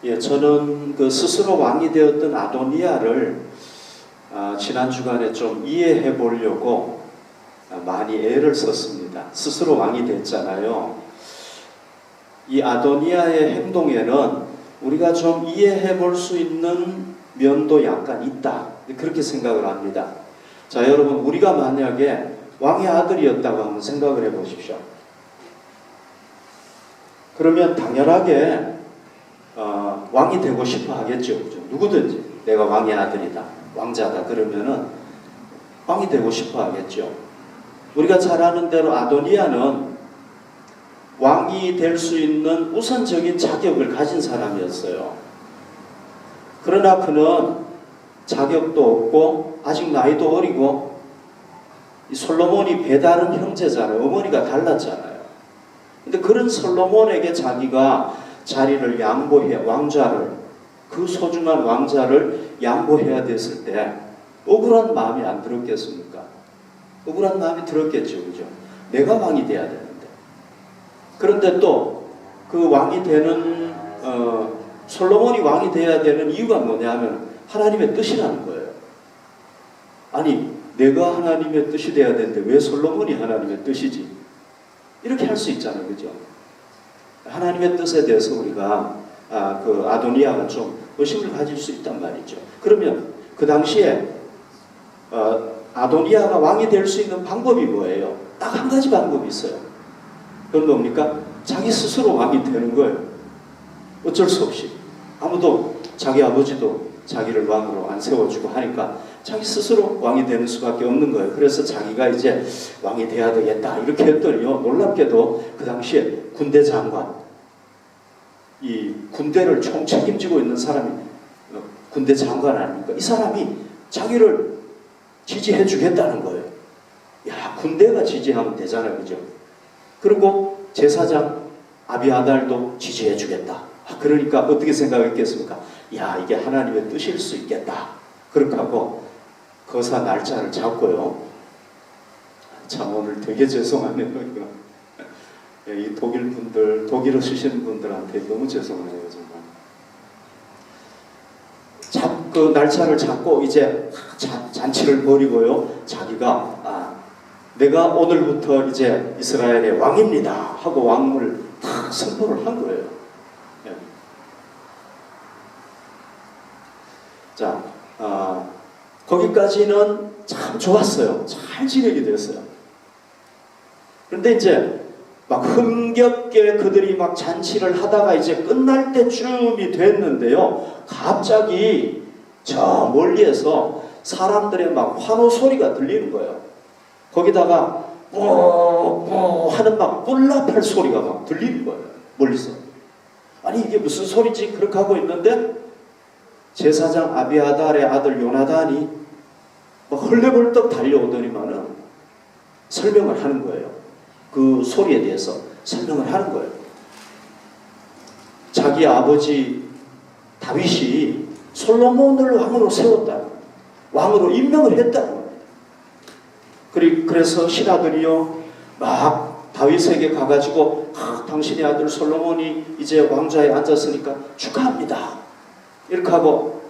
예, 저는 그 스스로 왕이 되었던 아도니아를 지난 주간에 좀 이해해 보려고 많이 애를 썼습니다. 스스로 왕이 됐잖아요. 이 아도니아의 행동에는 우리가 좀 이해해 볼 수 있는 면도 약간 있다. 그렇게 생각을 합니다. 자, 여러분, 우리가 만약에 왕의 아들이었다고 한번 생각을 해 보십시오. 그러면 당연하게 왕이 되고 싶어 하겠죠. 누구든지 내가 왕의 아들이다, 왕자다 그러면은 왕이 되고 싶어 하겠죠. 우리가 잘 아는 대로 아도니아는 왕이 될 수 있는 우선적인 자격을 가진 사람이었어요. 그러나 그는 자격도 없고 아직 나이도 어리고 이 솔로몬이 배다른 형제잖아요. 어머니가 달랐잖아요. 근데 그런 솔로몬에게 자기가 자리를 양보해, 왕좌를, 그 소중한 왕좌를 양보해야 됐을 때 억울한 마음이 안 들었겠습니까? 억울한 마음이 들었겠죠. 그죠? 내가 왕이 돼야 되는데. 그런데 또 그 왕이 되는 솔로몬이 왕이 돼야 되는 이유가 뭐냐 하면 하나님의 뜻이라는 거예요. 아니, 내가 하나님의 뜻이 돼야 되는데 왜 솔로몬이 하나님의 뜻이지? 이렇게 할 수 있잖아요. 그죠? 하나님의 뜻에 대해서 우리가 그 아도니아가 좀 의심을 가질 수 있단 말이죠. 그러면 그 당시에 아도니아가 왕이 될 수 있는 방법이 뭐예요? 딱 한 가지 방법이 있어요. 그건 뭡니까? 자기 스스로 왕이 되는 거예요. 어쩔 수 없이. 아무도, 자기 아버지도 자기를 왕으로 안 세워주고 하니까 자기 스스로 왕이 되는 수밖에 없는 거예요. 그래서 자기가 이제 왕이 돼야 되겠다 이렇게 했더니요, 놀랍게도 그 당시에 군대 장관, 이 군대를 총 책임지고 있는 사람이 군대 장관 아닙니까? 이 사람이 자기를 지지해 주겠다는 거예요. 야, 군대가 지지하면 되잖아요. 그죠? 그리고 제사장 아비아달도 지지해 주겠다. 그러니까 어떻게 생각했겠습니까? 야, 이게 하나님의 뜻일 수 있겠다. 그렇게 하고 거사 날짜를 잡고요. 참 오늘 되게 죄송하네요. 이 독일 분들, 독일어 쓰시는 분들한테 너무 죄송하네요. 정말. 그 날짜를 잡고 이제 잔치를 벌이고요. 자기가 내가 오늘부터 이제 이스라엘의 왕입니다 하고 왕을 다 선포를 한 거예요. 네. 자, 거기까지는 참 좋았어요. 잘 지내게 됐어요. 그런데 이제 막 흥겹게 그들이 막 잔치를 하다가 이제 끝날 때쯤이 됐는데요. 갑자기 저 멀리에서 사람들의 막 환호 소리가 들리는 거예요. 거기다가 뽀뽀 하는 막 뿔나팔 소리가 막 들리는 거예요. 멀리서. 아니, 이게 무슨 소리지? 그렇게 하고 있는데 제사장 아비아달의 아들 요나단이 막 헐레벌떡 달려오더니만은 설명을 하는 거예요. 그 소리에 대해서 설명을 하는 거예요. 자기 아버지 다윗이 솔로몬을 왕으로 세웠다. 왕으로 임명을 했다. 그래서 신하들이요, 막 다윗에게 가가지고 당신의 아들 솔로몬이 이제 왕좌에 앉았으니까 축하합니다. 이렇게 하고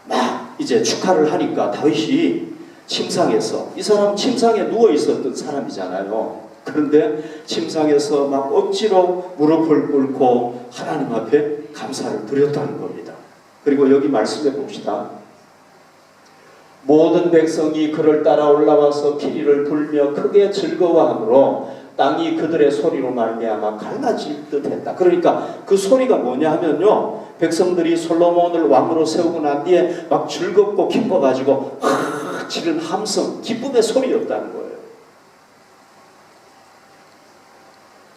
막 이제 축하를 하니까 다윗이 침상에서, 이 사람 침상에 누워 있었던 사람이잖아요. 그런데 침상에서 막 억지로 무릎을 꿇고 하나님 앞에 감사를 드렸다는 겁니다. 그리고 여기 말씀해 봅시다. 모든 백성이 그를 따라 올라와서 피리를 불며 크게 즐거워하므로 땅이 그들의 소리로 말미암아 갈라질 듯했다. 그러니까 그 소리가 뭐냐 하면요, 백성들이 솔로몬을 왕으로 세우고 난 뒤에 막 즐겁고 기뻐가지고 지른 함성, 기쁨의 소리였다는 거예요.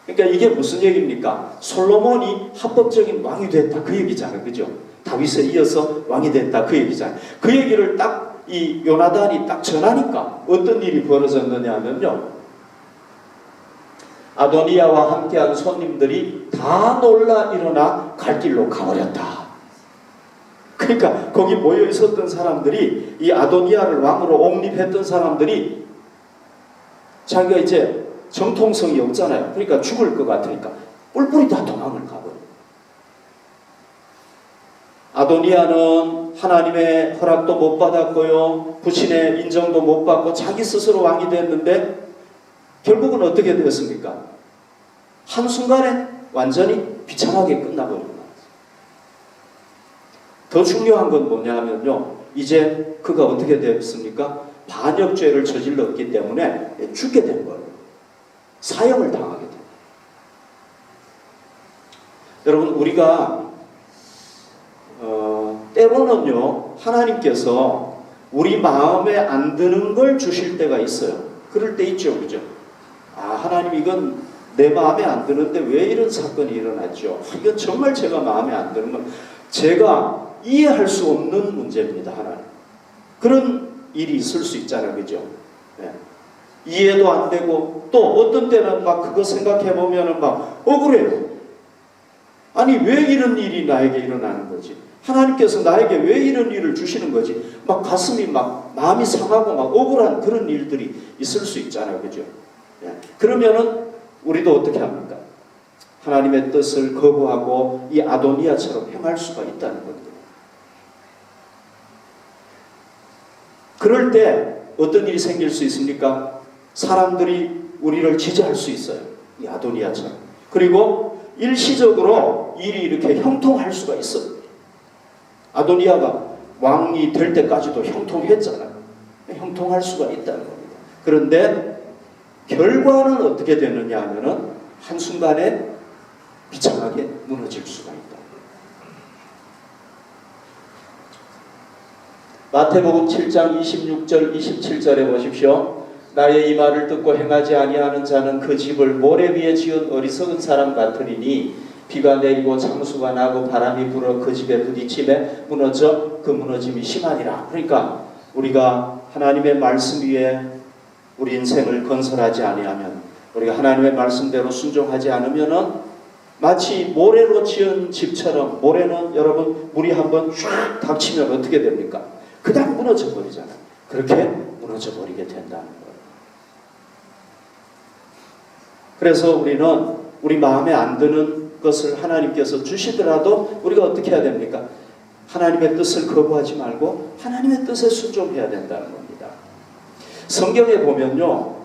그러니까 이게 무슨 얘기입니까? 솔로몬이 합법적인 왕이 됐다 그 얘기잖아요. 그죠? 다윗에 이어서 왕이 됐다 그 얘기잖아요. 그 얘기를 딱 이 요나단이 딱 전하니까 어떤 일이 벌어졌느냐 하면요, 아도니아와 함께한 손님들이 다 놀라 일어나 갈 길로 가버렸다. 그러니까 거기 모여 있었던 사람들이, 이 아도니아를 왕으로 옹립했던 사람들이 자기가 이제 정통성이 없잖아요. 그러니까 죽을 것 같으니까 뿔뿔이 다 도망을 가버려요. 아도니아는 하나님의 허락도 못 받았고요, 부친의 인정도 못 받고 자기 스스로 왕이 됐는데 결국은 어떻게 되었습니까? 한순간에 완전히 비참하게 끝나버린 거예요. 더 중요한 건 뭐냐면요, 이제 그가 어떻게 되었습니까? 반역죄를 저질렀기 때문에 죽게 된 거예요. 사형을 당하게 돼요. 여러분, 우리가 때로는요, 하나님께서 우리 마음에 안 드는 걸 주실 때가 있어요. 그럴 때 있죠, 그죠? 하나님, 이건 내 마음에 안 드는데 왜 이런 사건이 일어났죠? 이건 정말 제가 마음에 안 드는 건 제가 이해할 수 없는 문제입니다, 하나님. 그런 일이 있을 수 있잖아요, 그죠? 네. 이해도 안 되고, 또 어떤 때는 막 그거 생각해 보면은 막 억울해요. 아니, 왜 이런 일이 나에게 일어나는 거지? 하나님께서 나에게 왜 이런 일을 주시는 거지? 막 가슴이 막 마음이 상하고 막 억울한 그런 일들이 있을 수 있잖아요, 그죠? 네. 그러면은 우리도 어떻게 합니까? 하나님의 뜻을 거부하고 이 아도니아처럼 행할 수가 있다는 겁니다. 그럴 때 어떤 일이 생길 수 있습니까? 사람들이 우리를 지지할 수 있어요. 이 아도니아처럼. 그리고 일시적으로 일이 이렇게 형통할 수가 있어요. 아도니아가 왕이 될 때까지도 형통했잖아요. 형통할 수가 있다는 겁니다. 그런데 결과는 어떻게 되느냐 하면은 한순간에 비참하게 무너질 수가 있다. 마태복음 7장 26절 27절에 보십시오. 나의 이 말을 듣고 행하지 아니하는 자는 그 집을 모래 위에 지은 어리석은 사람 같으리니 비가 내리고 장수가 나고 바람이 불어 그 집에 부딪힘에 무너져 그 무너짐이 심하니라. 그러니까 우리가 하나님의 말씀 위에 우리 인생을 건설하지 아니하면, 우리가 하나님의 말씀대로 순종하지 않으면은 마치 모래로 지은 집처럼, 모래는 여러분 물이 한번 쫙 닥치면 어떻게 됩니까? 그냥 무너져 버리잖아요. 그렇게 무너져 버리게 된다는 거예요. 그래서 우리는 우리 마음에 안 드는 것을 하나님께서 주시더라도 우리가 어떻게 해야 됩니까? 하나님의 뜻을 거부하지 말고 하나님의 뜻에 순종해야 된다는 겁니다. 성경에 보면요,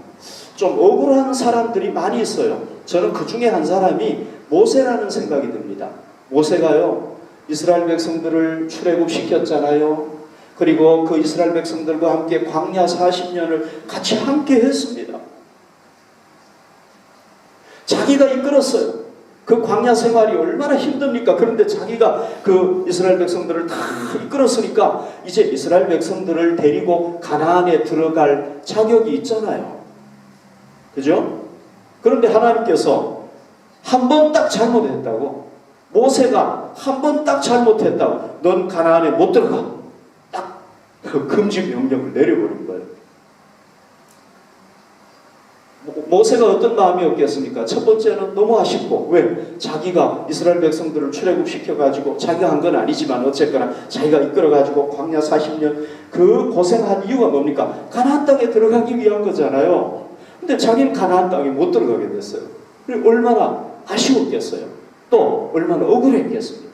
좀 억울한 사람들이 많이 있어요. 저는 그 중에 한 사람이 모세라는 생각이 듭니다. 모세가요, 이스라엘 백성들을 출애굽시켰잖아요. 그리고 그 이스라엘 백성들과 함께 광야 40년을 같이 함께 했습니다. 자기가 이끌었어요. 그 광야 생활이 얼마나 힘듭니까? 그런데 자기가 그 이스라엘 백성들을 다 이끌었으니까 이제 이스라엘 백성들을 데리고 가나안에 들어갈 자격이 있잖아요. 그죠? 그런데 하나님께서 한 번 딱 잘못했다고, 모세가 한 번 딱 잘못했다고 넌 가나안에 못 들어가, 딱 그 금지 명령을 내려버린 거예요. 모세가 어떤 마음이었겠습니까? 첫 번째는 너무 아쉽고, 왜? 자기가 이스라엘 백성들을 출애굽시켜가지고 자기가 한 건 아니지만 어쨌거나 자기가 이끌어가지고 광야 40년 그 고생한 이유가 뭡니까? 가나안 땅에 들어가기 위한 거잖아요. 근데 자기는 가나안 땅에 못 들어가게 됐어요. 얼마나 아쉬웠겠어요. 또 얼마나 억울했겠습니까?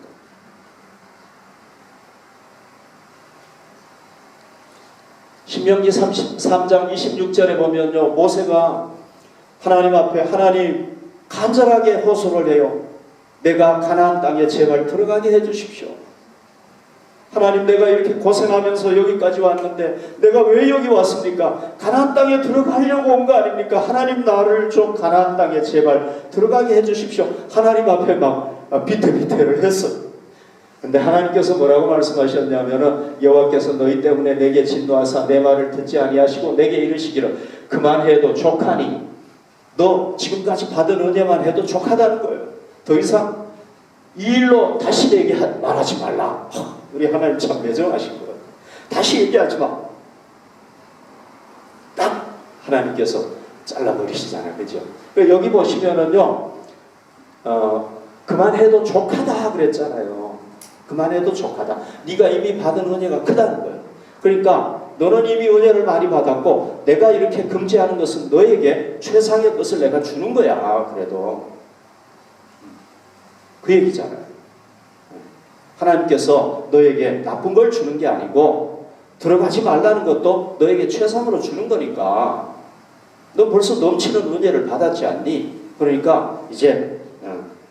신명기 33장 26절에 보면요, 모세가 하나님 앞에, 하나님 간절하게 호소를 해요. 내가 가나안 땅에 제발 들어가게 해주십시오. 하나님, 내가 이렇게 고생하면서 여기까지 왔는데 내가 왜 여기 왔습니까? 가나안 땅에 들어가려고 온 거 아닙니까? 하나님, 나를 좀 가나안 땅에 제발 들어가게 해주십시오. 하나님 앞에 막 비틀비틀을 했어요. 근데 하나님께서 뭐라고 말씀하셨냐면은, 여호와께서 너희 때문에 내게 진노하사 내 말을 듣지 아니하시고 내게 이르시기를 그만해도 족하니, 너 지금까지 받은 은혜만 해도 족하다는 거예요. 더 이상 이 일로 다시 내게 말하지 말라. 우리 하나님 참 매정하신 거예요. 다시 얘기하지 마. 딱 하나님께서 잘라버리시잖아요. 그죠? 여기 보시면은요, 그만해도 족하다 그랬잖아요. 그만해도 족하다. 네가 이미 받은 은혜가 크다는 거예요. 그러니까 너는 이미 은혜를 많이 받았고 내가 이렇게 금지하는 것은 너에게 최상의 것을 내가 주는 거야. 그래도 그 얘기잖아요. 하나님께서 너에게 나쁜 걸 주는 게 아니고 들어가지 말라는 것도 너에게 최상으로 주는 거니까 너 벌써 넘치는 은혜를 받았지 않니? 그러니까 이제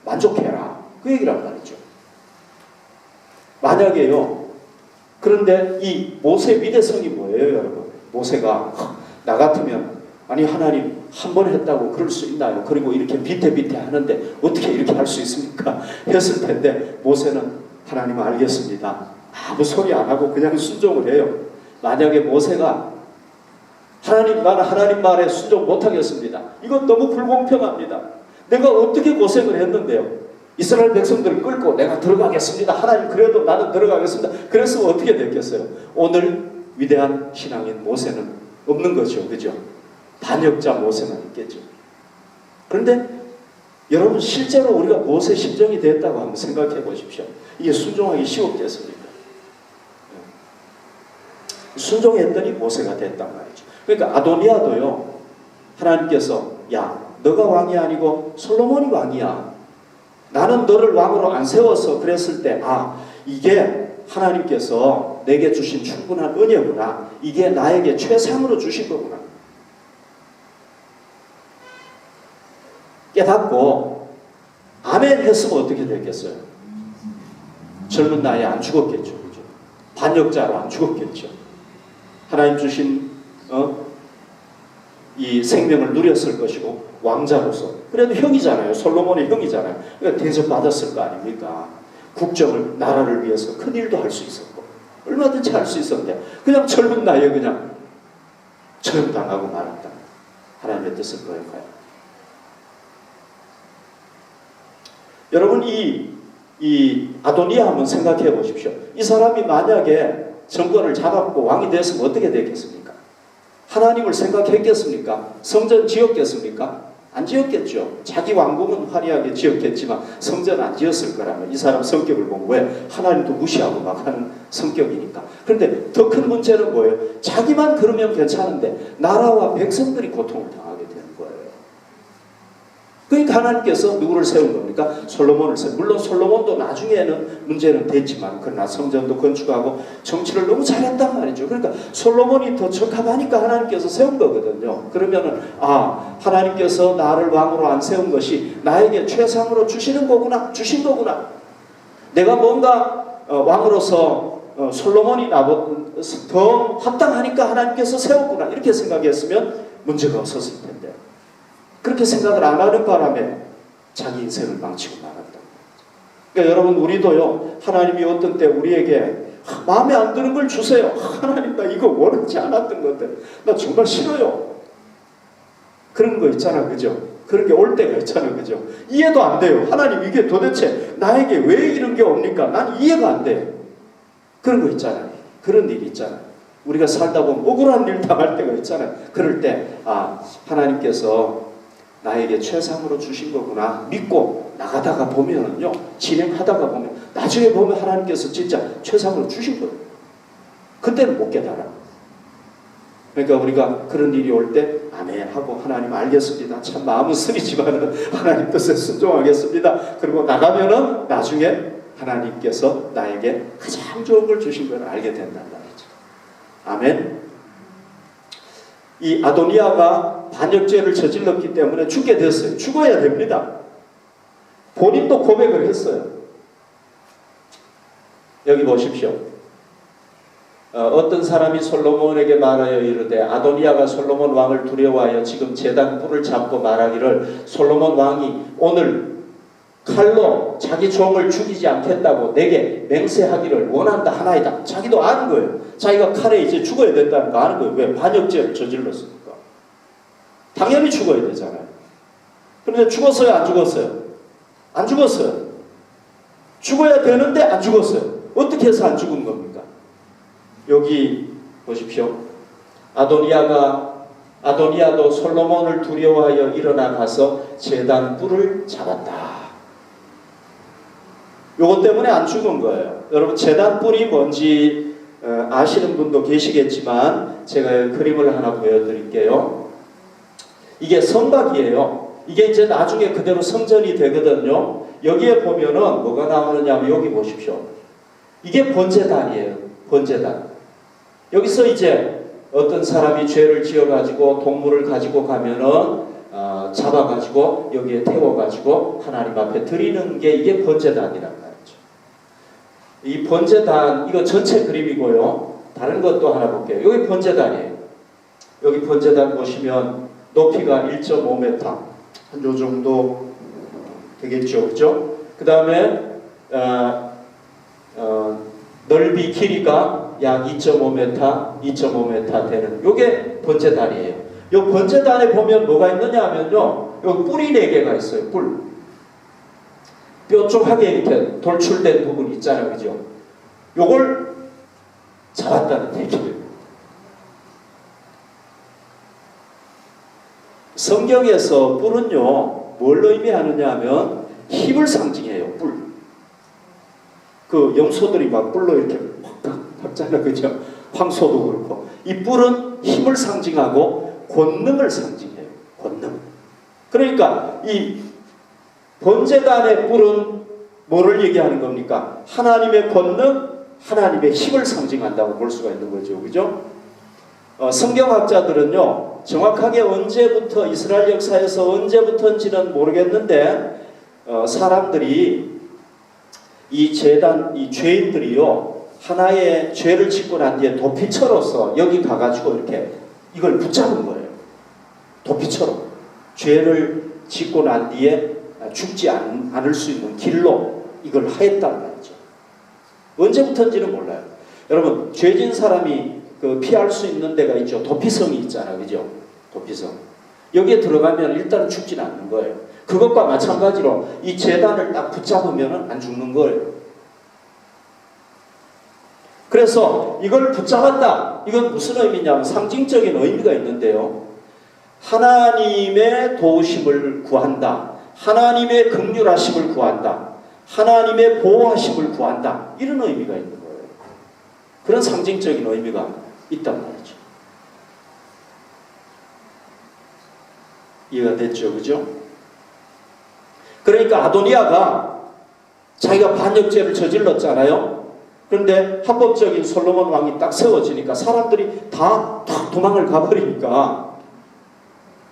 만족해라. 그 얘기란 말이죠. 만약에요. 그런데 이 모세 위대성이 뭐예요, 여러분? 모세가 나 같으면 아니 하나님 한 번 했다고 그럴 수 있나요? 그리고 이렇게 비태비태 하는데 어떻게 이렇게 할 수 있습니까? 했을 텐데 모세는 하나님 알겠습니다. 아무 소리 안 하고 그냥 순종을 해요. 만약에 모세가 하나님 나는 하나님 말에 순종 못하겠습니다. 이건 너무 불공평합니다. 내가 어떻게 고생을 했는데요. 이스라엘 백성들을 끌고 내가 들어가겠습니다. 하나님 그래도 나는 들어가겠습니다. 그래서 어떻게 됐겠어요? 오늘 위대한 신앙인 모세는 없는 거죠. 그죠? 반역자 모세만 있겠죠. 그런데 여러분 실제로 우리가 모세 심정이 됐다고 한번 생각해 보십시오. 이게 순종하기 쉬웠겠습니까? 순종했더니 모세가 됐단 말이죠. 그러니까 아도니아도요. 하나님께서 야 너가 왕이 아니고 솔로몬이 왕이야. 나는 너를 왕으로 안 세워서 그랬을 때 이게 하나님께서 내게 주신 충분한 은혜구나. 이게 나에게 최상으로 주신 거구나. 깨닫고 아멘 했으면 어떻게 됐겠어요? 젊은 나이에 안 죽었겠죠. 그죠? 반역자로 안 죽었겠죠. 하나님 주신 이 생명을 누렸을 것이고 왕자로서 그래도 형이잖아요. 솔로몬의 형이잖아요. 그러니까 대접받았을 거 아닙니까? 국정을 나라를 위해서 큰 일도 할 수 있었고 얼마든지 할 수 있었는데 그냥 젊은 나이에 그냥 처형당하고 말았다. 하나님의 뜻을 거역하여. 여러분 이 아도니아 한번 생각해 보십시오. 이 사람이 만약에 정권을 잡았고 왕이 됐으면 어떻게 됐겠습니까? 하나님을 생각했겠습니까? 성전 지었겠습니까? 안 지었겠죠. 자기 왕궁은 화려하게 지었겠지만 성전 안 지었을 거라면 이 사람 성격을 보면 왜? 하나님도 무시하고 막 하는 성격이니까. 그런데 더 큰 문제는 뭐예요? 자기만 그러면 괜찮은데 나라와 백성들이 고통을 당하게 되는 거예요. 그러니까 하나님께서 누구를 세운 겁니까? 솔로몬을 세운. 물론 솔로몬도 나중에는 문제는 됐지만 그러나 성전도 건축하고 정치를 너무 잘했단 말이죠. 그러니까 솔로몬이 더 적합하니까 하나님께서 세운 거거든요. 그러면은 하나님께서 나를 왕으로 안 세운 것이 나에게 최상으로 주시는 거구나. 주신 거구나. 내가 뭔가 왕으로서 솔로몬이 나보다 더 합당하니까 하나님께서 세웠구나. 이렇게 생각했으면 문제가 없었을 텐데. 그렇게 생각을 안 하는 바람에 자기 인생을 망치고 말았다. 그러니까 여러분 우리도요. 하나님이 어떤 때 우리에게 마음에 안 드는 걸 주세요. 하나님 나 이거 원하지 않았던 건데 나 정말 싫어요. 그런 거 있잖아. 그죠? 그런 게 올 때가 있잖아. 그죠? 이해도 안 돼요. 하나님 이게 도대체 나에게 왜 이런 게 옵니까? 난 이해가 안 돼. 그런 거 있잖아요. 그런 일이 있잖아요. 우리가 살다 보면 억울한 일 당할 때가 있잖아요. 그럴 때 하나님께서 나에게 최상으로 주신 거구나 믿고 나가다가 보면은요. 진행하다가 보면 나중에 보면 하나님께서 진짜 최상으로 주신 거예요. 그때는 못 깨달아. 그러니까 우리가 그런 일이 올 때 아멘 하고 하나님 알겠습니다. 참 마음은 쓰리지만 하나님 뜻에 순종하겠습니다. 그리고 나가면은 나중에 하나님께서 나에게 가장 좋은 걸 주신 걸 알게 된단 말이죠. 아멘. 이 아도니아가 반역죄를 저질렀기 때문에 죽게 됐어요. 죽어야 됩니다. 본인도 고백을 했어요. 여기 보십시오. 어떤 사람이 솔로몬에게 말하여 이르되 아도니아가 솔로몬 왕을 두려워하여 지금 제단 뿔을 잡고 말하기를 솔로몬 왕이 오늘 칼로 자기 종을 죽이지 않겠다고 내게 맹세하기를 원한다 하나이다. 자기도 아는 거예요. 자기가 칼에 이제 죽어야 된다는 거 아는 거예요. 왜? 반역죄를 저질렀으니까. 당연히 죽어야 되잖아요. 그런데 죽었어요? 안 죽었어요? 안 죽었어요. 죽어야 되는데 안 죽었어요. 어떻게 해서 안 죽은 겁니까? 여기 보십시오. 아도니아도 솔로몬을 두려워하여 일어나 가서 제단 뿔을 잡았다. 요것 때문에 안 죽은 거예요. 여러분 제단 뿔이 뭔지 아시는 분도 계시겠지만 제가 그림을 하나 보여드릴게요. 이게 성곽이에요. 이게 이제 나중에 그대로 성전이 되거든요. 여기에 보면은 뭐가 나오느냐 하면 여기 보십시오. 이게 번제단이에요. 번제단. 여기서 이제 어떤 사람이 죄를 지어가지고 동물을 가지고 가면은 잡아가지고 여기에 태워가지고 하나님 앞에 드리는 게 이게 번제단이란 말이죠. 이 번제단 이거 전체 그림이고요. 다른 것도 하나 볼게요. 여기 번제단이에요. 여기 번제단 보시면 높이가 1.5m 한 요 정도 되겠죠, 그죠? 그 다음에 넓이 길이가 약 2.5m 되는 요게 번제단이에요. 요 번제단에 보면 뭐가 있느냐 하면요, 요 뿔이 4개가 있어요. 뿔. 뾰족하게 이렇게 돌출된 부분이 있잖아요, 그죠? 요걸 잡았다는 얘기예요. 성경에서 뿔은요, 뭘 의미하느냐 하면 힘을 상징해요. 뿔. 그 염소들이 막 뿔로 이렇게 확 박잖아, 그죠? 황소도 그렇고. 이 뿔은 힘을 상징하고 권능을 상징해요. 권능. 그러니까 이 번제단의 뿔은 뭐를 얘기하는 겁니까? 하나님의 권능, 하나님의 힘을 상징한다고 볼 수가 있는 거죠, 그죠? 성경학자들은요, 정확하게 언제부터 이스라엘 역사에서 언제부터인지는 모르겠는데 사람들이 이 죄인들이요, 하나의 죄를 짓고 난 뒤에 도피처로서 여기 가가지고 이렇게 이걸 붙잡은 거예요. 도피처럼 죄를 짓고 난 뒤에 죽지 않을 수 있는 길로 이걸 하였단 말이죠. 언제부터인지는 몰라요. 여러분, 죄진 사람이 피할 수 있는 데가 있죠. 도피성이 있잖아요, 그죠? 도피성. 여기에 들어가면 일단은 죽진 않는 거예요. 그것과 마찬가지로 이 제단을 딱 붙잡으면 안 죽는 거예요. 그래서 이걸 붙잡았다. 이건 무슨 의미냐면 상징적인 의미가 있는데요. 하나님의 도우심을 구한다. 하나님의 긍휼하심을 구한다. 하나님의 보호하심을 구한다. 이런 의미가 있는 거예요. 그런 상징적인 의미가 있단 말이죠. 이해가 됐죠, 그죠? 그러니까 아도니아가 자기가 반역죄를 저질렀잖아요. 그런데 합법적인 솔로몬 왕이 딱 세워지니까 사람들이 다 도망을 가버리니까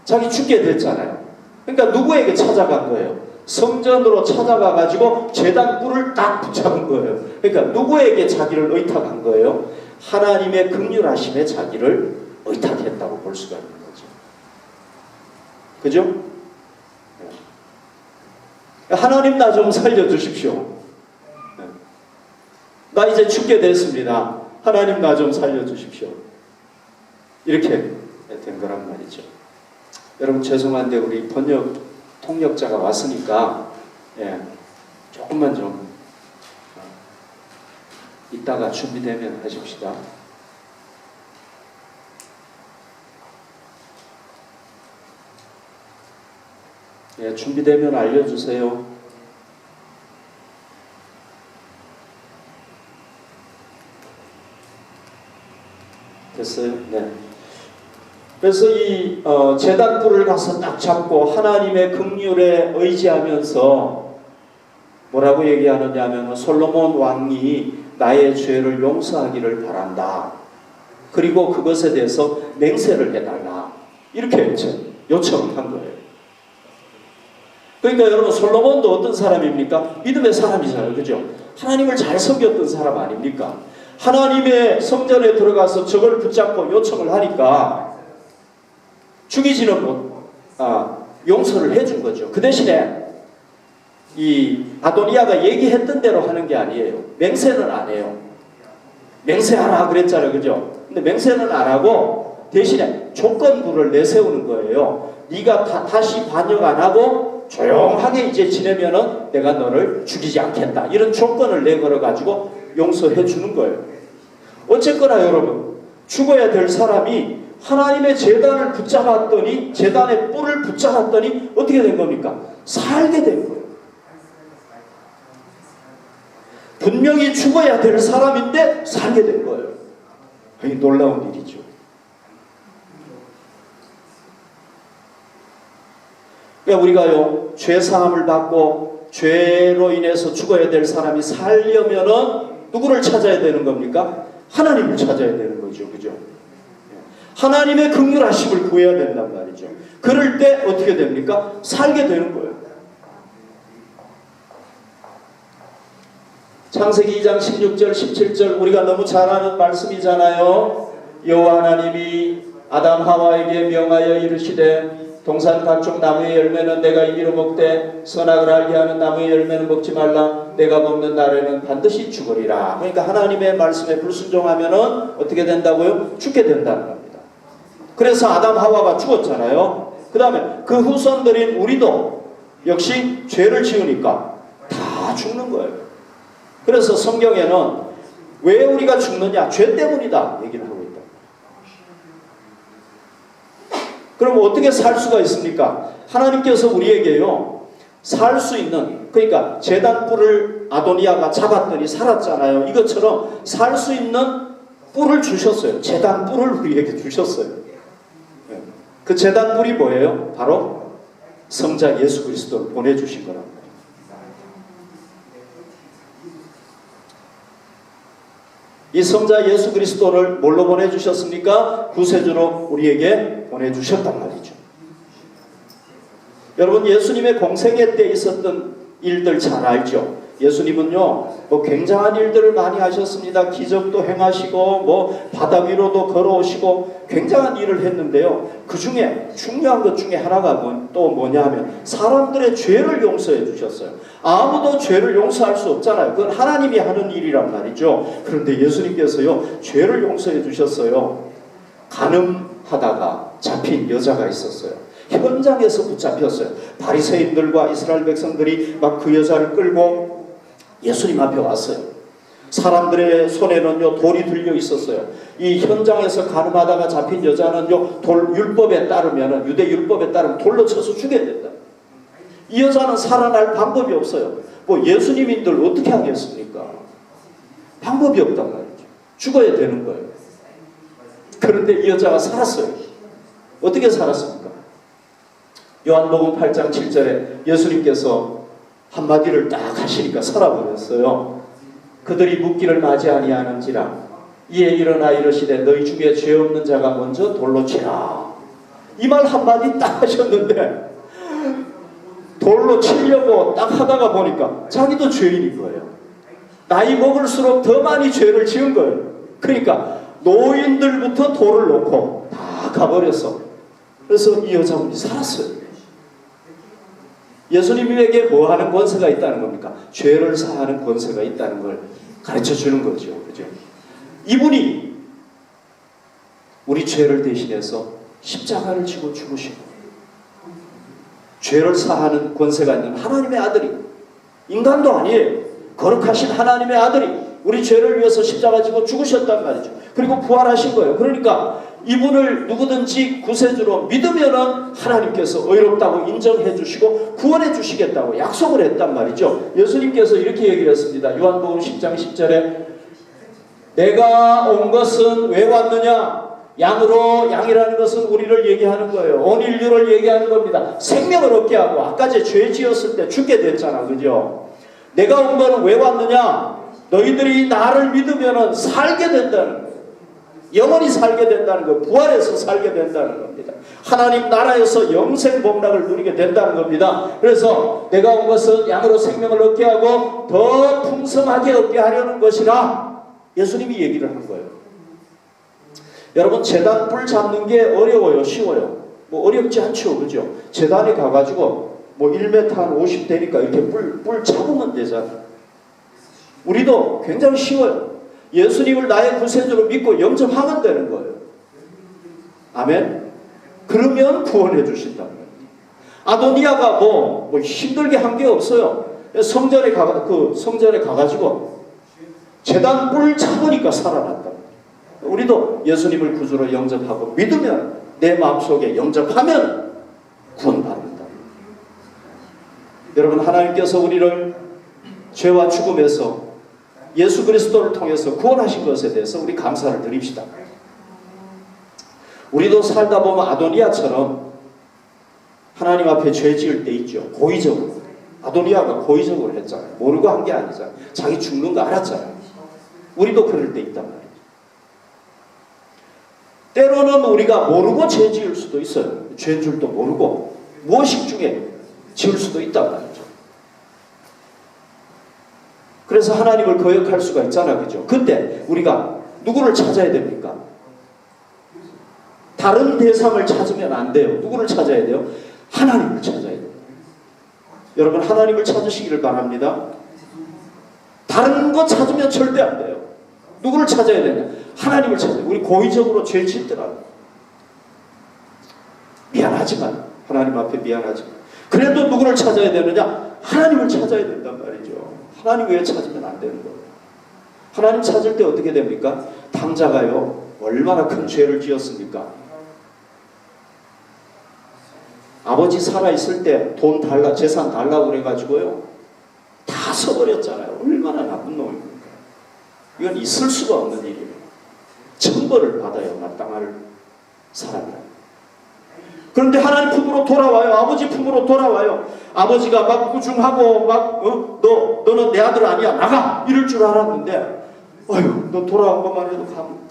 자기 죽게 됐잖아요. 그러니까 누구에게 찾아간 거예요? 성전으로 찾아가가지고 제단 뿔을 딱 붙잡은 거예요. 그러니까 누구에게 자기를 의탁한 거예요? 하나님의 긍휼하심에 자기를 의탁했다고 볼 수가 있는 거죠. 그죠? 하나님 나 좀 살려주십시오. 나 이제 죽게 됐습니다. 하나님 나 좀 살려주십시오. 이렇게 된 거란 말이죠. 여러분 죄송한데 우리 통역자가 왔으니까 조금만 좀 이따가 준비되면 하십시다. 준비되면 알려주세요. 됐어요? 네. 그래서 이 제단뿔을 가서 딱 잡고 하나님의 긍휼에 의지하면서 뭐라고 얘기하느냐 하면 솔로몬 왕이 나의 죄를 용서하기를 바란다. 그리고 그것에 대해서 맹세를 해달라. 이렇게 요청을 한 거예요. 그러니까 여러분 솔로몬도 어떤 사람입니까? 믿음의 사람이잖아요. 그죠? 하나님을 잘 섬겼던 사람 아닙니까? 하나님의 성전에 들어가서 저걸 붙잡고 요청을 하니까 죽이지는 용서를 해준 거죠. 그 대신에 이 아도니아가 얘기했던 대로 하는 게 아니에요. 맹세는 안 해요. 맹세하라 그랬잖아요. 그죠? 근데 맹세는 안 하고 대신에 조건부를 내세우는 거예요. 네가 다시 반역 안 하고 조용하게 이제 지내면은 내가 너를 죽이지 않겠다. 이런 조건을 내걸어가지고 용서해 주는 거예요. 어쨌거나 여러분, 죽어야 될 사람이 하나님의 제단을 붙잡았더니, 제단의 뿔을 붙잡았더니 어떻게 된 겁니까? 살게 된 거예요. 분명히 죽어야 될 사람인데 살게 된 거예요. 이 놀라운 일이죠. 그러니까 우리가요, 죄사함을 받고 죄로 인해서 죽어야 될 사람이 살려면은 누구를 찾아야 되는 겁니까? 하나님을 찾아야 되는 거죠. 그죠? 하나님의 긍휼하심을 구해야 된단 말이죠. 그럴 때 어떻게 됩니까? 살게 되는 거예요. 창세기 2장 16절 17절 우리가 너무 잘 아는 말씀이잖아요. 여호와 하나님이 아담 하와에게 명하여 이르시되 동산 각종 나무의 열매는 내가 임의로 먹되 선악을 알게 하는 나무의 열매는 먹지 말라. 내가 먹는 날에는 반드시 죽으리라. 그러니까 하나님의 말씀에 불순종하면은 어떻게 된다고요? 죽게 된다는 겁니다. 그래서 아담 하와가 죽었잖아요. 그 다음에 그 후손들인 우리도 역시 죄를 지으니까 다 죽는 거예요. 그래서 성경에는 왜 우리가 죽느냐? 죄 때문이다 얘기를 하고 있다. 그럼 어떻게 살 수가 있습니까? 하나님께서 우리에게요 살 수 있는, 그러니까 제단 뿔을 아도니아가 잡았더니 살았잖아요. 이것처럼 살 수 있는 뿔을 주셨어요. 제단 뿔을 우리에게 주셨어요. 그 제단 뿔이 뭐예요? 바로 성자 예수 그리스도를 보내주신 거랍니다. 이 성자 예수 그리스도를 뭘로 보내주셨습니까? 구세주로 우리에게 보내주셨단 말이죠. 여러분 예수님의 공생애 때 있었던 일들 잘 알죠? 예수님은요 뭐 굉장한 일들을 많이 하셨습니다. 기적도 행하시고 뭐 바다 위로도 걸어오시고 굉장한 일을 했는데요. 그 중에 중요한 것 중에 하나가 또 뭐냐 하면 사람들의 죄를 용서해 주셨어요. 아무도 죄를 용서할 수 없잖아요. 그건 하나님이 하는 일이란 말이죠. 그런데 예수님께서요 죄를 용서해 주셨어요. 간음하다가 잡힌 여자가 있었어요. 현장에서 붙잡혔어요. 바리새인들과 이스라엘 백성들이 막 그 여자를 끌고 예수님 앞에 왔어요. 사람들의 손에는요 돌이 들려 있었어요. 이 현장에서 간음하다가 잡힌 여자는요 율법에 따르면 유대 율법에 따르면 돌로 쳐서 죽여야 된다. 이 여자는 살아날 방법이 없어요. 뭐 예수님인들 어떻게 하겠습니까? 방법이 없단 말이죠. 죽어야 되는 거예요. 그런데 이 여자가 살았어요. 어떻게 살았습니까? 요한복음 8장 7절에 예수님께서 한마디를 딱 하시니까 살아버렸어요. 그들이 묻기를 맞이 아니하는지라 이에 일어나 이르시되 너희 중에 죄 없는 자가 먼저 돌로 치라. 이 말 한마디 딱 하셨는데 돌로 치려고 딱 하다가 보니까 자기도 죄인인 거예요. 나이 먹을수록 더 많이 죄를 지은 거예요. 그러니까 노인들부터 돌을 놓고 다 가버렸어. 그래서 이 여자분이 살았어요. 예수님에게 뭐 하는 권세가 있다는 겁니까? 죄를 사하는 권세가 있다는 걸 가르쳐 주는 거죠. 그죠? 이분이 우리 죄를 대신해서 십자가를 지고 죽으시고 죄를 사하는 권세가 있는 하나님의 아들이, 인간도 아니에요. 거룩하신 하나님의 아들이 우리 죄를 위해서 십자가 지고 죽으셨단 말이죠. 그리고 부활하신 거예요. 그러니까 이분을 누구든지 구세주로 믿으면은 하나님께서 의롭다고 인정해 주시고 구원해 주시겠다고 약속을 했단 말이죠. 예수님께서 이렇게 얘기를 했습니다. 요한복음 10장 10절에 내가 온 것은 왜 왔느냐? 양이라는 것은 우리를 얘기하는 거예요. 온 인류를 얘기하는 겁니다. 생명을 얻게 하고 아까 죄 지었을 때 죽게 됐잖아. 그죠? 내가 온 거는 왜 왔느냐? 너희들이 나를 믿으면은 살게 된다는 거예요. 영원히 살게 된다는 거, 부활해서 살게 된다는 겁니다. 하나님 나라에서 영생 복락을 누리게 된다는 겁니다. 그래서 내가 온 것은 양으로 생명을 얻게 하고 더 풍성하게 얻게 하려는 것이라 예수님이 얘기를 한 거예요. 여러분 제단 뿔 잡는 게 어려워요? 쉬워요? 뭐 어렵지 않죠. 그죠? 제단에 가가지고 뭐 1m 한 50 되니까 이렇게 뿔 잡으면 되잖아요. 우리도 굉장히 쉬워요. 예수님을 나의 구세주로 믿고 영접하면 되는 거예요. 아멘. 그러면 구원해 주신다는 거예요. 아도니아가 뭐 힘들게 한 게 없어요. 성전에 가가지고 제단 뿔 잡으니까 살아났다. 우리도 예수님을 구주로 영접하고 믿으면 내 마음속에 영접하면 구원받는다. 여러분 하나님께서 우리를 죄와 죽음에서 예수 그리스도를 통해서 구원하신 것에 대해서 우리 감사를 드립시다. 우리도 살다 보면 아도니아처럼 하나님 앞에 죄 지을 때 있죠. 고의적으로. 아도니아가 고의적으로 했잖아요. 모르고 한 게 아니잖아요. 자기 죽는 거 알았잖아요. 우리도 그럴 때 있단 말이죠. 때로는 우리가 모르고 죄 지을 수도 있어요. 죄인 줄도 모르고 무의식 중에 지을 수도 있단 말이죠. 그래서 하나님을 거역할 수가 있잖아, 그죠? 그때 우리가 누구를 찾아야 됩니까? 다른 대상을 찾으면 안 돼요. 누구를 찾아야 돼요? 하나님을 찾아야 돼요. 여러분, 하나님을 찾으시기를 바랍니다. 다른 거 찾으면 절대 안 돼요. 누구를 찾아야 되냐? 하나님을 찾아요. 우리 고의적으로 죄 짓더라도 미안하지만, 하나님 앞에 미안하지만, 그래도 누구를 찾아야 되느냐? 하나님을 찾아야 된단 말이죠. 하나님 외에 찾으면 안 되는 거예요. 하나님 찾을 때 어떻게 됩니까? 당자가요, 얼마나 큰 죄를 지었습니까? 아버지 살아있을 때 돈 달라, 재산 달라고 그래가지고요, 다 써버렸잖아요. 얼마나 나쁜 놈입니까? 이건 있을 수가 없는 일이에요. 천벌을 받아요, 마땅할 사람이라. 그런데 하나님 품으로 돌아와요. 아버지 품으로 돌아와요. 아버지가 막 꾸중하고 막 너는 내 아들 아니야, 나가, 이럴 줄 알았는데, 어휴, 너 돌아온 것만 해도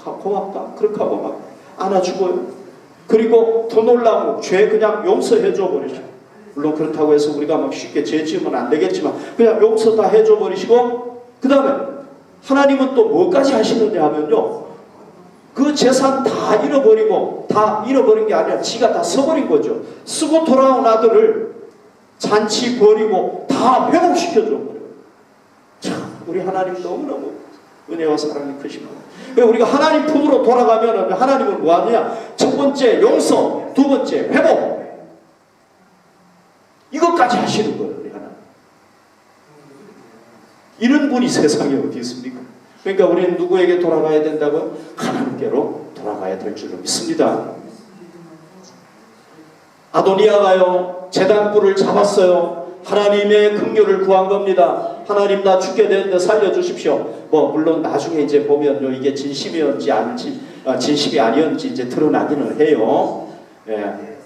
고맙다, 그렇게 하고 막 안아주고요. 그리고 더 놀라고 죄 그냥 용서해줘 버리시고, 물론 그렇다고 해서 우리가 막 쉽게 죄 지으면 안 되겠지만 그냥 용서 다 해줘 버리시고, 그 다음에 하나님은 또 뭐까지 하시느냐 하면요, 그 재산 다 잃어버리고, 다 잃어버린 게 아니라 지가 다 써버린 거죠. 쓰고 돌아온 아들을 잔치 버리고 다 회복시켜줘 버려요. 참, 우리 하나님 너무너무 은혜와 사랑이 크신 거예요. 우리가 하나님 품으로 돌아가면 하나님은 뭐 하느냐? 첫 번째 용서, 두 번째 회복, 이것까지 하시는 거예요, 우리 하나님. 이런 분이 세상에 어디 있습니까? 그러니까 우리는 누구에게 돌아가야 된다고요? 하나님께로 돌아가야 될 줄로 믿습니다. 아도니아가요, 제단불을 잡았어요. 하나님의 긍휼을 구한 겁니다. 하나님, 나 죽게 되는데 살려주십시오. 뭐 물론 나중에 이제 보면요, 이게 진심이었는지 아닌지, 진심이 아니었는지 이제 드러나기는 해요.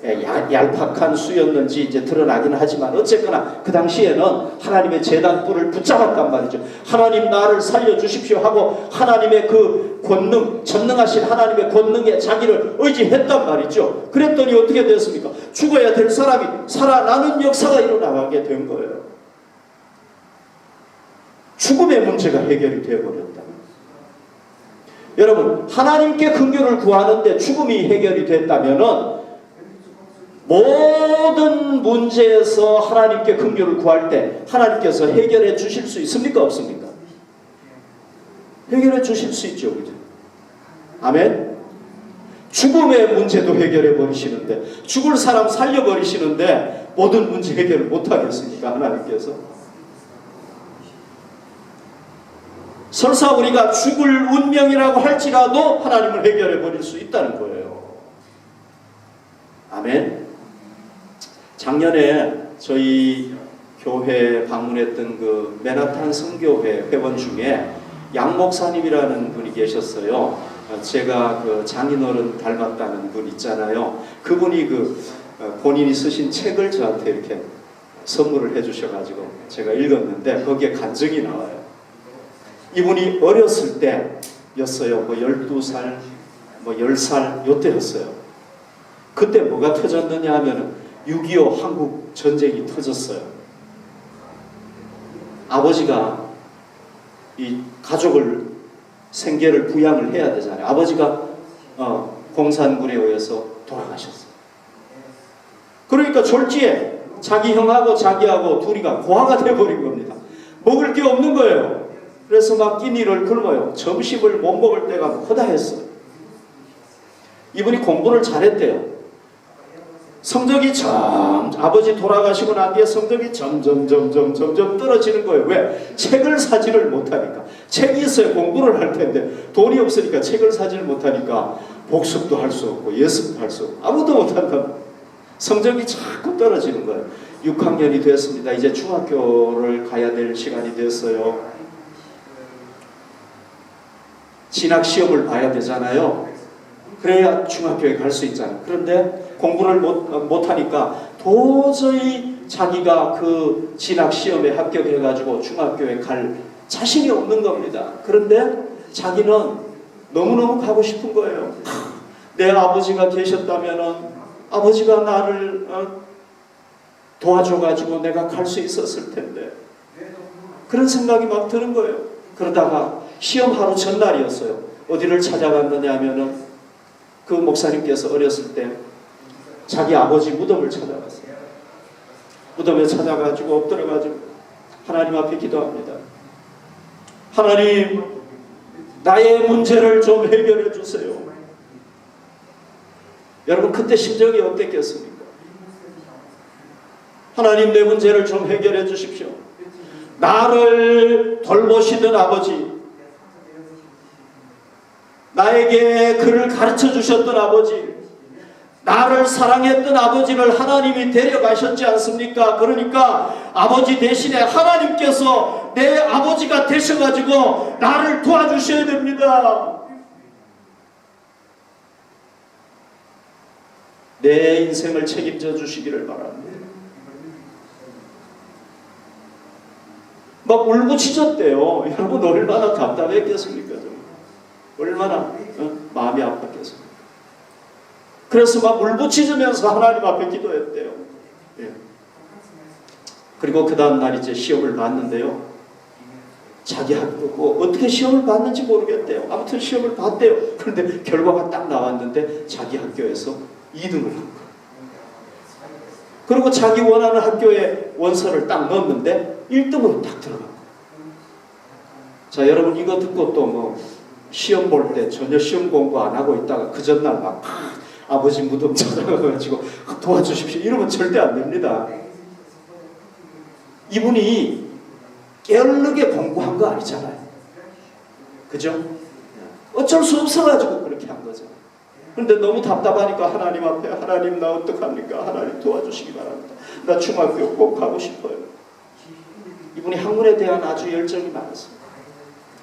얄팍한 수였는지 이제 드러나기는 하지만, 어쨌거나 그 당시에는 하나님의 제단불을 붙잡았단 말이죠. 하나님, 나를 살려주십시오 하고 하나님의 그 권능, 전능하신 하나님의 권능에 자기를 의지했단 말이죠. 그랬더니 어떻게 됐습니까? 죽어야 될 사람이 살아나는 역사가 일어나게 된 거예요. 죽음의 문제가 해결이 되어버렸다. 여러분, 하나님께 긍휼을 구하는데 죽음이 해결이 됐다면은, 모든 문제에서 하나님께 긍휼을 구할 때 하나님께서 해결해 주실 수 있습니까? 없습니까? 해결해 주실 수 있죠, 그죠? 아멘. 죽음의 문제도 해결해 버리시는데, 죽을 사람 살려 버리시는데 모든 문제 해결을 못 하겠습니까, 하나님께서? 설사 우리가 죽을 운명이라고 할지라도 하나님을 해결해 버릴 수 있다는 거예요. 아멘. 작년에 저희 교회 방문했던 그 맨하탄 선교회 회원 중에 양 목사님이라는 분이 계셨어요. 제가 그 장인어른 닮았다는 분 있잖아요. 그분이 그 본인이 쓰신 책을 저한테 이렇게 선물을 해주셔가지고 제가 읽었는데 거기에 간증이 나와요. 이분이 어렸을 때였어요. 뭐 12살, 뭐 10살 요때였어요. 그때 뭐가 터졌느냐 하면은 6.25 한국 전쟁이 터졌어요. 아버지가 이 가족을, 생계를 부양을 해야 되잖아요. 아버지가 공산군에 의해서 돌아가셨어요. 그러니까 졸지에 자기 형하고 자기하고 둘이가 고아가 돼버린 겁니다. 먹을 게 없는 거예요. 그래서 막 끼니를 굶어요. 점심을 못 먹을 때가 허다했어요. 이분이 공부를 잘했대요. 성적이 아버지 돌아가시고 난 뒤에 성적이 점점 떨어지는 거예요. 왜? 책을 사지를 못하니까. 책이 있어야 공부를 할 텐데 돈이 없으니까 책을 사지를 못하니까 복습도 할 수 없고 예습도 할 수 없고 아무도 못한다. 성적이 자꾸 떨어지는 거예요. 6학년이 됐습니다. 이제 중학교를 가야 될 시간이 됐어요. 진학시험을 봐야 되잖아요. 그래야 중학교에 갈 수 있잖아요. 그런데 공부를 못하니까 도저히 자기가 그 진학시험에 합격해가지고 중학교에 갈 자신이 없는 겁니다. 그런데 자기는 너무너무 가고 싶은 거예요. 내 아버지가 계셨다면은 아버지가 나를 도와줘가지고 내가 갈 수 있었을 텐데, 그런 생각이 막 드는 거예요. 그러다가 시험 하루 전날이었어요. 어디를 찾아갔느냐 하면은 그 목사님께서 어렸을 때 자기 아버지 무덤을 찾아갔어요. 무덤에 찾아가지고 엎드려가지고 하나님 앞에 기도합니다. 하나님, 나의 문제를 좀 해결해 주세요. 여러분, 그때 심정이 어땠겠습니까? 하나님, 내 문제를 좀 해결해 주십시오. 나를 돌보시던 아버지, 나에게 그를 가르쳐 주셨던 아버지, 나를 사랑했던 아버지를 하나님이 데려가셨지 않습니까? 그러니까 아버지 대신에 하나님께서 내 아버지가 되셔가지고 나를 도와주셔야 됩니다. 내 인생을 책임져 주시기를 바랍니다. 막 울부짖었대요. 여러분, 얼마나 답답했겠습니까? 얼마나 마음이 아팠겠습니까? 그래서 막 울부짖으면서 하나님 앞에 기도했대요. 예. 그리고 그 다음 날 이제 시험을 봤는데요. 자기 학교 어떻게 시험을 봤는지 모르겠대요. 아무튼 시험을 봤대요. 그런데 결과가 딱 나왔는데 자기 학교에서 2등을 한 거예요. 그리고 자기 원하는 학교에 원서를 딱 넣었는데 1등으로 딱 들어간 거예요. 자, 여러분, 이거 듣고 또 뭐 시험 볼 때 전혀 시험 공부 안 하고 있다가 그 전날 막 아버지 무덤 찾아가가지고 도와주십시오 이러면 절대 안 됩니다. 이분이 게을르게 공부한 거 아니잖아요. 그죠? 어쩔 수 없어가지고 그렇게 한 거죠. 그런데 너무 답답하니까 하나님 앞에, 하나님, 나 어떡합니까? 하나님 도와주시기 바랍니다. 나 중학교 꼭 가고 싶어요. 이분이 학문에 대한 아주 열정이 많았어요.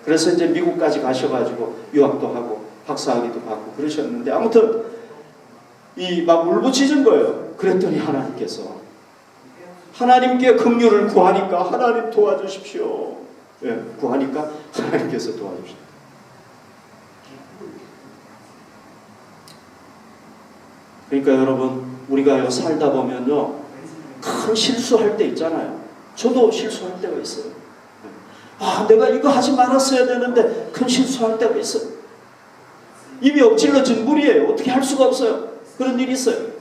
그래서 이제 미국까지 가셔가지고 유학도 하고 박사학위도 받고 그러셨는데, 아무튼 이 막 울부짖은 거예요. 그랬더니 하나님께서, 하나님께 긍휼을 구하니까 하나님 도와주십시오. 예, 구하니까 하나님께서 도와주십시오. 그러니까 여러분, 우리가 살다 보면요, 큰 실수할 때 있잖아요. 저도 실수할 때가 있어요. 아, 내가 이거 하지 말았어야 되는데 큰 실수할 때가 있어요. 입이 엎질러진 물이에요. 어떻게 할 수가 없어요. 그런 일이 있어요.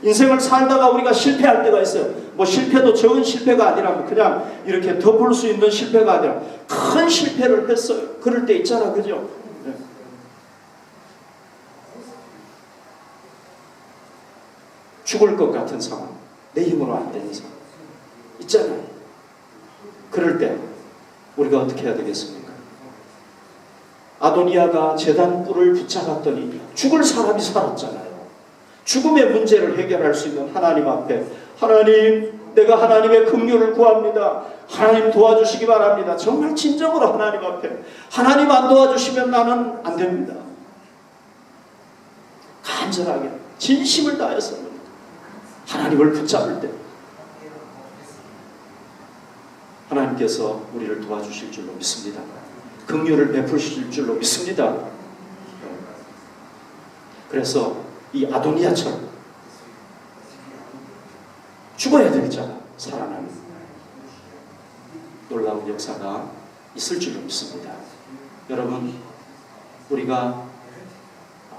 인생을 살다가 우리가 실패할 때가 있어요. 뭐 실패도 적은 실패가 아니라 뭐 그냥 이렇게 덮을 수 있는 실패가 아니라 큰 실패를 했어요. 그럴 때 있잖아, 그죠? 네. 죽을 것 같은 상황, 내 힘으로 안 되는 상황 있잖아요. 그럴 때 우리가 어떻게 해야 되겠습니까? 아도니아가 제단 뿔을 붙잡았더니 죽을 사람이 살았잖아요. 죽음의 문제를 해결할 수 있는 하나님 앞에, 하나님, 내가 하나님의 긍휼을 구합니다. 하나님 도와주시기 바랍니다. 정말 진정으로 하나님 앞에, 하나님 안 도와주시면 나는 안 됩니다. 간절하게 진심을 다해서 하나님을 붙잡을 때 하나님께서 우리를 도와주실 줄로 믿습니다. 긍휼을 베푸실 줄로 믿습니다. 그래서 이 아도니아처럼 죽어야 될 자가 살아나는 놀라운 역사가 있을 줄로 믿습니다. 여러분, 우리가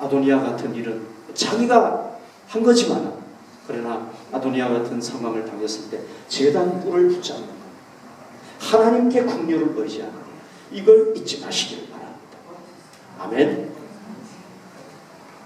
아도니아 같은 일은 자기가 한 거지만, 그러나 아도니아 같은 상황을 당했을 때 제단 뿔을 붙잡는 것, 하나님께 긍휼을 의지하는 것, 이걸 잊지 마시길 바랍니다. 아멘.